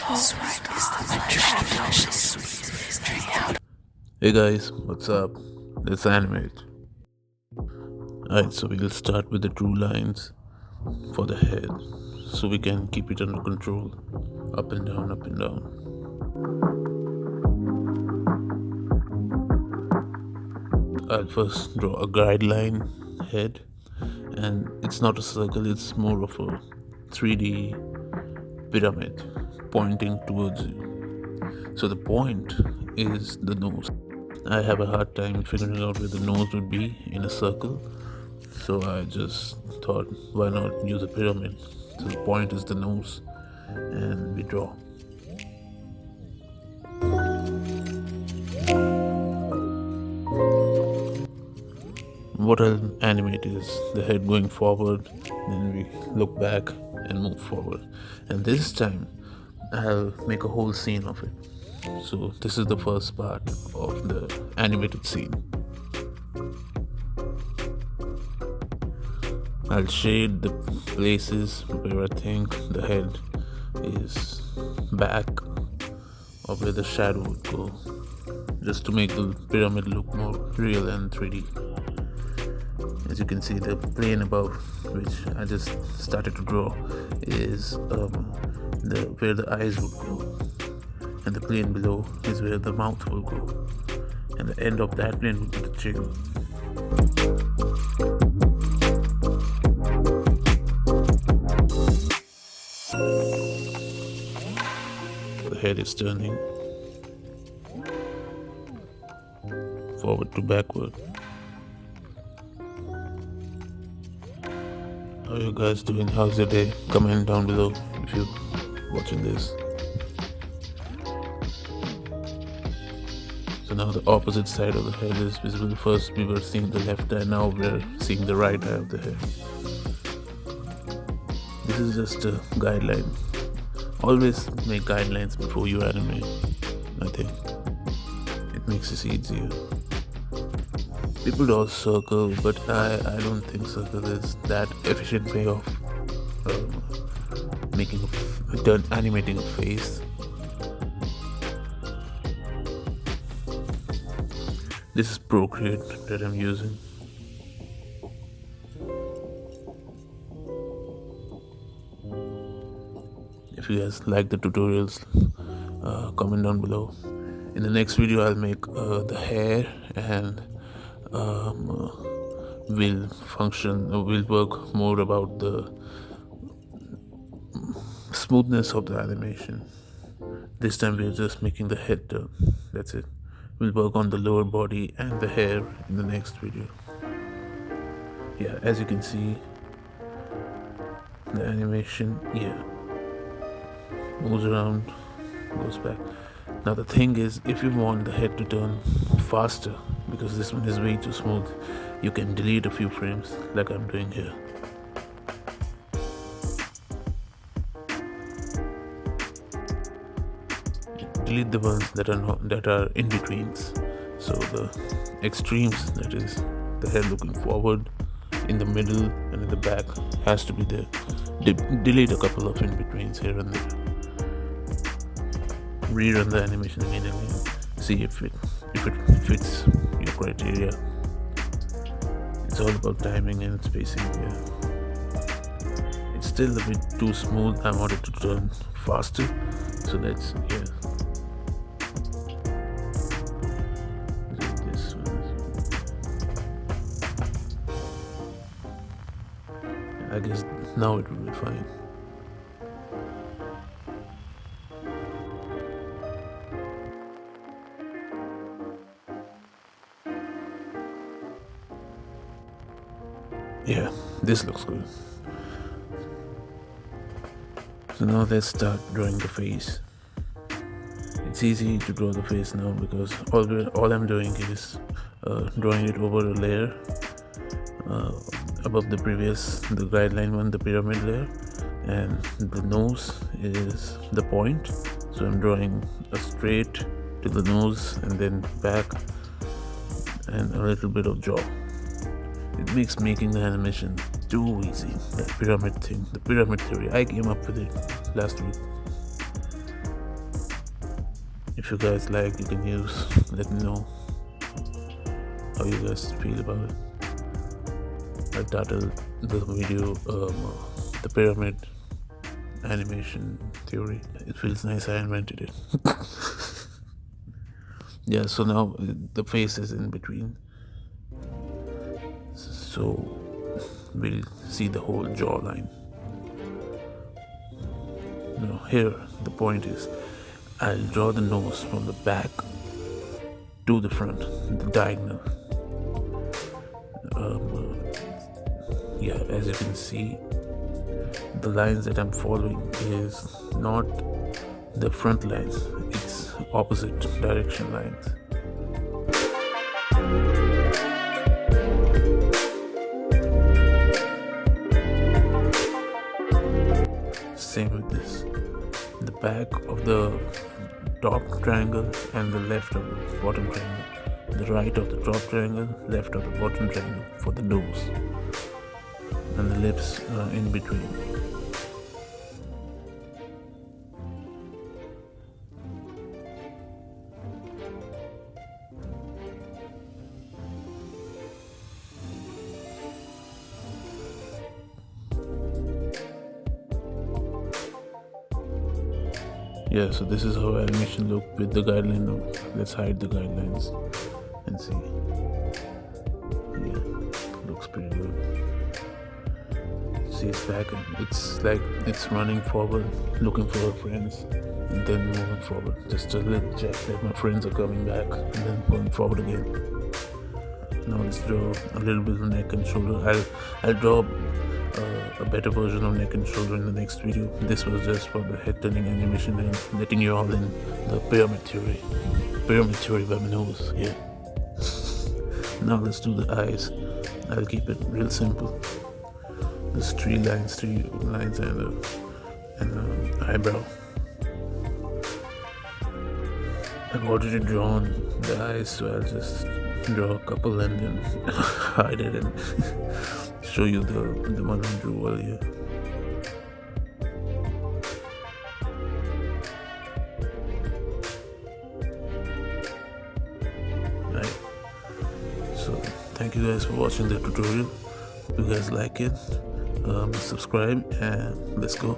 Hey guys, what's up? It's animate. Alright, so we'll start with the true lines for the head so we can keep it under control. Up and down, up and down. I'll first draw a guideline head, and it's not a circle, it's more of a 3D pyramid pointing towards you. So the point is the nose. I have a hard time figuring out where the nose would be in a circle, so I just thought, why not use a pyramid? So the point is the nose, and we draw. What I'll animate is the head going forward, then we look back and move forward. And this time, I'll make a whole scene of it. So this is the first part of the animated scene. I'll shade the places where I think the head is back or where the shadow would go, just to make the pyramid look more real and 3D. As you can see, the plane above, which I just started to draw, is where the eyes would go, and the plane below is where the mouth will go, and the end of that plane would be the chin. The head is turning forward to backward. How are you guys doing? How's your day? Comment down below if you're watching this. So now the opposite side of the head is visible. First we were seeing the left eye, now we're seeing the right eye of the head. This is just a guideline. Always make guidelines before you animate, I think. It makes it easier. People draw circle, but I don't think circle is that efficient way of animating a face. This is Procreate that I'm using. If you guys like the tutorials, comment down below. In the next video I'll make the hair, and we'll work more about the smoothness of the animation. This time we're just making the head turn. That's it. We'll work on the lower body and the hair in the next video. Yeah, as you can see, the animation, moves around, goes back. Now the thing is, if you want the head to turn faster, because this one is way too smooth, you can delete a few frames like I'm doing here. Delete the ones that are in betweens. So the extremes, that is the head looking forward, in the middle and in the back, has to be there. Delete a couple of in betweens here and there. Rerun the animation again and again. See if it fits your criteria. It's all about timing and spacing here. It's still a bit too smooth. I want it to turn faster, so let's this one. I guess now it will be fine. Yeah, this looks good. So now let's start drawing the face. It's easy to draw the face now because all I'm doing is drawing it over a layer above the guideline one, the pyramid layer, and the nose is the point. So I'm drawing a straight to the nose and then back and a little bit of jaw. It makes making the animation too easy. That pyramid thing, the pyramid theory, I came up with it last week. If you guys like, you can use. Let me know how you guys feel about it. I titled the video the pyramid animation theory. It feels nice. I invented it. Yeah, so now the face is in between, so we'll see the whole jawline. Now here the point is, I'll draw the nose from the back to the front, the diagonal. Yeah, as you can see, the lines that I'm following is not the front lines, it's opposite direction lines. Same with this. The back of the top triangle and the left of the bottom triangle. The right of the top triangle, left of the bottom triangle for the nose. And the lips in between. Yeah, so this is how animation look with the guideline now. Let's hide the guidelines and see. Yeah, looks pretty good. See, it's back and it's like it's running forward, looking for her friends, and then moving forward. Just a little check that my friends are coming back, and then going forward again. Now let's draw a little bit of neck and shoulder. I'll draw a better version of neck and shoulder in the next video. This was just for the head turning animation and letting you all in the pyramid theory. Pyramid theory by my nose, yeah. Now let's do the eyes. I'll keep it real simple. There's three lines and an eyebrow. I've already drawn the eyes, so I'll just draw a couple and then hide it and show you the one I drew earlier. Right. So thank you guys for watching the tutorial. Hope you guys like it. Subscribe and let's go.